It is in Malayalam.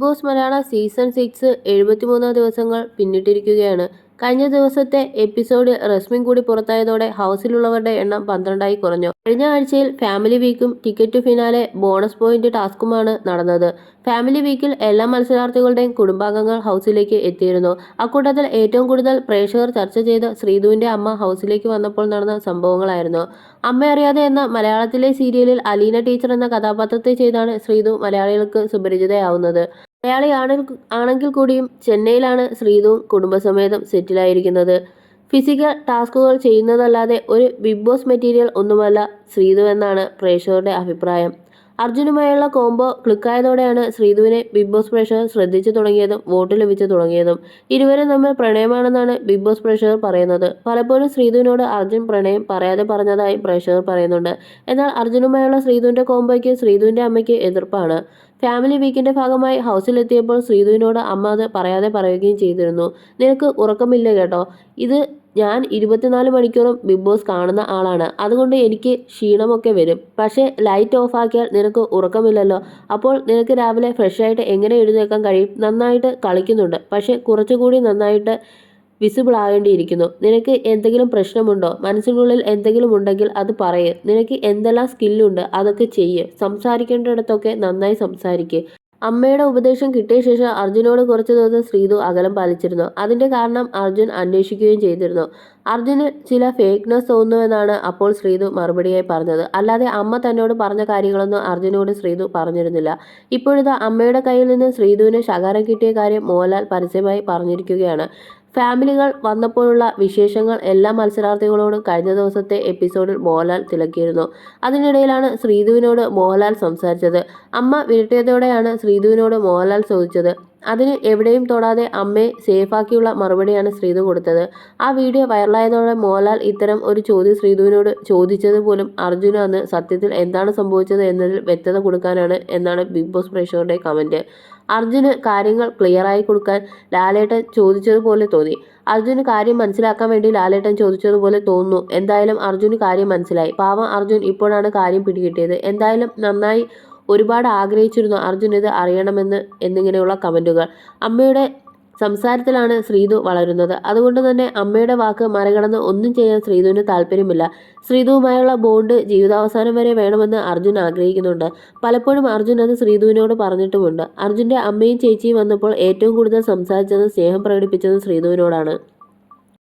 ബിഗ് ബോസ് മലയാളം സീസൺ 6 73 ദിവസങ്ങൾ പിന്നിട്ടിരിക്കുകയാണ്. കഴിഞ്ഞ ദിവസത്തെ എപ്പിസോഡിൽ റസ്മിൻ കൂടി പുറത്തായതോടെ ഹൗസിലുള്ളവരുടെ എണ്ണം 12ആയി കുറഞ്ഞു. കഴിഞ്ഞ ആഴ്ചയിൽ ഫാമിലി വീക്കും ticket to finale bonus point ടാസ്കുമാണ് നടന്നത്. ഫാമിലി വീക്കിൽ എല്ലാ മത്സരാർത്ഥികളുടെയും കുടുംബാംഗങ്ങൾ ഹൗസിലേക്ക് എത്തിയിരുന്നു. അക്കൂട്ടത്തിൽ ഏറ്റവും കൂടുതൽ പ്രേക്ഷകർ ചർച്ച ചെയ്ത് ശ്രീധുവിന്റെ അമ്മ ഹൗസിലേക്ക് വന്നപ്പോൾ നടന്ന സംഭവങ്ങളായിരുന്നു. അമ്മ അറിയാതെ എന്ന മലയാളത്തിലെ സീരിയലിൽ അലീന ടീച്ചർ എന്ന കഥാപാത്രത്തെ ചെയ്താണ് ശ്രീധു മലയാളികൾക്ക് സുപരിചിതയാവുന്നത്. മലയാളി ആണെങ്കിൽ കൂടിയും ചെന്നൈയിലാണ് ശ്രീധുവും കുടുംബസമേതം സെറ്റിലായിരിക്കുന്നത്. ഫിസിക്കൽ ടാസ്കുകൾ ചെയ്യുന്നതല്ലാതെ ഒരു ബിഗ് ബോസ് മെറ്റീരിയൽ ഒന്നുമല്ല ശ്രീധു എന്നാണ് പ്രേക്ഷകരുടെ അഭിപ്രായം. അർജുനുമായുള്ള കോംബോ ക്ലിക്കായതോടെയാണ് ശ്രീധുവിനെ ബിഗ് ബോസ് പ്രേക്ഷകർ ശ്രദ്ധിച്ചു തുടങ്ങിയതും വോട്ട് ലഭിച്ചു തുടങ്ങിയതും. ഇരുവരും തമ്മിൽ പ്രണയമാണെന്നാണ് ബിഗ് ബോസ് പ്രേക്ഷകർ പറയുന്നത്. പലപ്പോഴും ശ്രീധുവിനോട് അർജുൻ പ്രണയം പറയാതെ പറഞ്ഞതായി പ്രേക്ഷകർ പറയുന്നുണ്ട്. എന്നാൽ അർജുനുമായുള്ള ശ്രീധുവിന്റെ കോംബോയ്ക്ക് ശ്രീധുവിന്റെ അമ്മയ്ക്ക് എതിർപ്പാണ്. ഫാമിലി വീക്കിന്റെ ഭാഗമായി ഹൗസിലെത്തിയപ്പോൾ ശ്രീധുവിനോട് അമ്മ അത് പറയാതെ പറയുകയും ചെയ്തിരുന്നു. നിനക്ക് ഉറക്കമില്ല കേട്ടോ, ഇത് ഞാൻ 24 മണിക്കൂറും ബിഗ് ബോസ് കാണുന്ന ആളാണ്, അതുകൊണ്ട് എനിക്ക് ക്ഷീണമൊക്കെ വരും. പക്ഷേ ലൈറ്റ് ഓഫ് ആക്കിയാൽ നിനക്ക് ഉറക്കമില്ലല്ലോ, അപ്പോൾ നിനക്ക് രാവിലെ ഫ്രഷായിട്ട് എങ്ങനെ എഴുന്നേൽക്കാൻ കഴിയും? നന്നായിട്ട് കളിക്കുന്നുണ്ട്, പക്ഷേ കുറച്ചുകൂടി നന്നായിട്ട് വിസിബിൾ ആകേണ്ടിയിരിക്കുന്നു. നിനക്ക് എന്തെങ്കിലും പ്രശ്നമുണ്ടോ? മനസ്സിനുള്ളിൽ എന്തെങ്കിലും ഉണ്ടെങ്കിൽ അത് പറയ്. നിനക്ക് എന്തെല്ലാം സ്കില്ലുണ്ട് അതൊക്കെ ചെയ്യ്. സംസാരിക്കേണ്ടിടത്തൊക്കെ നന്നായി സംസാരിക്ക്. അമ്മയുടെ ഉപദേശം കിട്ടിയ ശേഷം അർജുനോട് കുറച്ചു ദിവസം ശ്രീധു അകലം പാലിച്ചിരുന്നു. അതിന്റെ കാരണം അർജുൻ അന്വേഷിക്കുകയും ചെയ്തിരുന്നു. അർജുന് ചില ഫേക്ക്നെസ് തോന്നുന്നുവെന്നാണ് അപ്പോൾ ശ്രീധു മറുപടിയായി പറഞ്ഞത്. അല്ലാതെ അമ്മ തന്നോട് പറഞ്ഞ കാര്യങ്ങളൊന്നും അർജുനോട് ശ്രീധു പറഞ്ഞിരുന്നില്ല. ഇപ്പോഴിതാ അമ്മയുടെ കയ്യിൽ നിന്ന് ശ്രീധുവിന് ശകാരം കിട്ടിയ കാര്യം മോഹൻലാൽ പരസ്യമായി പറഞ്ഞിരിക്കുകയാണ്. ഫാമിലികൾ വന്നപ്പോഴുള്ള വിശേഷങ്ങൾ എല്ലാ മത്സരാർത്ഥികളോടും കഴിഞ്ഞ ദിവസത്തെ എപ്പിസോഡിൽ മോഹൻലാൽ തിളക്കിയിരുന്നു. അതിനിടയിലാണ് ശ്രീധുവിനോട് മോഹൻലാൽ സംസാരിച്ചത്. അമ്മ വിരട്ടിയതോടെയാണ് ശ്രീധുവിനോട് മോഹൻലാൽ ചോദിച്ചത്. അതിന് എവിടെയും തൊടാതെ അമ്മയെ സേഫാക്കിയുള്ള മറുപടിയാണ് ശ്രീധു കൊടുത്തത്. ആ വീഡിയോ വൈറലായതോടെ മോഹൻലാൽ ഇത്തരം ഒരു ചോദ്യം ശ്രീധുവിനോട് ചോദിച്ചത് പോലും അർജുന അന്ന് സത്യത്തിൽ എന്താണ് സംഭവിച്ചത് എന്നതിൽ വ്യക്തത കൊടുക്കാനാണ് എന്നാണ് ബിഗ് ബോസ് പ്രേക്ഷകരുടെ കമന്റ്. അർജുന് കാര്യങ്ങൾ ക്ലിയറായി കൊടുക്കാൻ ലാലേട്ടൻ ചോദിച്ചതുപോലെ തോന്നി. അർജുന് കാര്യം മനസ്സിലാക്കാൻ വേണ്ടി ലാലേട്ടൻ ചോദിച്ചതുപോലെ തോന്നുന്നു. എന്തായാലും അർജുന് കാര്യം മനസ്സിലായി. പാവം അർജുൻ ഇപ്പോഴാണ് കാര്യം പിടികിട്ടിയത്. എന്തായാലും നന്നായി. ഒരുപാട് ആഗ്രഹിച്ചിരുന്നു അർജുൻ ഇത് അറിയണമെന്ന് എന്നിങ്ങനെയുള്ള കമന്റുകൾ. അമ്മയുടെ സംസാരത്തിലാണ് ശ്രീധു വളരുന്നത്. അതുകൊണ്ട് തന്നെ അമ്മയുടെ വാക്ക് മറികടന്ന് ഒന്നും ചെയ്യാൻ ശ്രീധുവിന് താല്പര്യമില്ല. ശ്രീധുവുമായുള്ള ബോണ്ട് ജീവിതാവസാനം വരെ വേണമെന്ന് അർജുൻ ആഗ്രഹിക്കുന്നുണ്ട്. പലപ്പോഴും അർജുൻ അത് ശ്രീധുവിനോട് പറഞ്ഞിട്ടുമുണ്ട്. അർജുന്റെ അമ്മയും ചേച്ചിയും വന്നപ്പോൾ ഏറ്റവും കൂടുതൽ സംസാരിച്ചതും സ്നേഹം പ്രകടിപ്പിച്ചതും ശ്രീധുവിനോടാണ്.